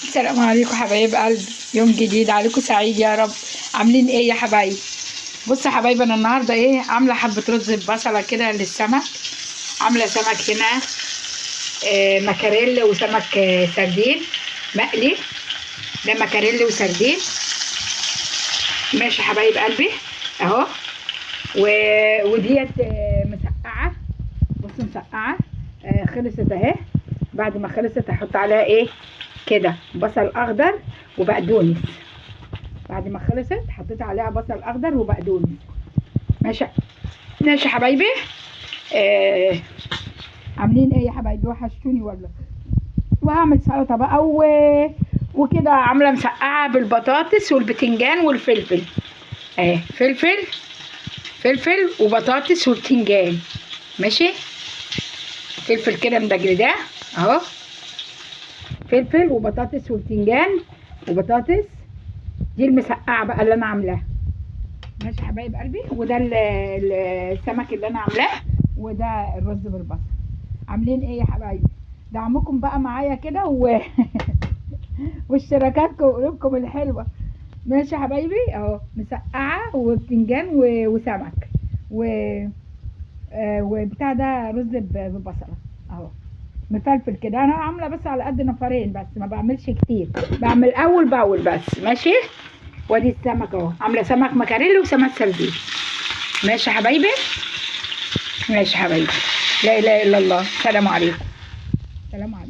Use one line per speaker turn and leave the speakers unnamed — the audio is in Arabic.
السلام عليكم حبايب قلبي، يوم جديد عليكم سعيد يا رب. عاملين ايه يا حبايب؟ بصوا يا حبايب، انا النهارده عامله حبه رز ببصله كده للسمك. عامله سمك هنا مكاريل وسمك سردين مقلي. ده مكاريل وسردين. ماشي يا حبايب قلبي اهو. وديت مسقعه. بصوا مسقعه خلصت اهي. بعد ما خلصت هحط عليها كده بصل اخضر وبقدونس. بعد ما خلصت حطيت عليها بصل اخضر وبقدونس. ماشي ماشي يا حبايبي. عاملين ايه يا حبايبي؟ وحشتوني والله. وهعمل سلطه بقى وكده. عامله مسقعه بالبطاطس والبتنجان والفلفل. فلفل وبطاطس وبتنجان. ماشي. فلفل كده مدجرداه اهو. فلفل وبطاطس وبتنجان وبطاطس. دي المسقعه بقى اللي انا عاملاها. ماشي يا حبايب قلبي. وده السمك اللي انا عاملاه. وده الرز بالبصل. عاملين ايه يا حبايبي؟ دعمكم بقى معايا كده واشتراكاتكم وقلوبكم الحلوه. ماشي يا حبايبي اهو. مسقعه وبتنجان وسمك وبتاع ده رز ببصله اهو. مفلفل كده. انا عامله بس على قد نفرين بس، ما بعملش كتير، بعمل اول باول بس. ماشي. وادي السمك اهو. عامله سمك مكاريلي وسمك سردين. ماشي يا حبايبي. ماشي يا حبايبي. لا اله الا الله. سلام عليكم. سلام عليكم.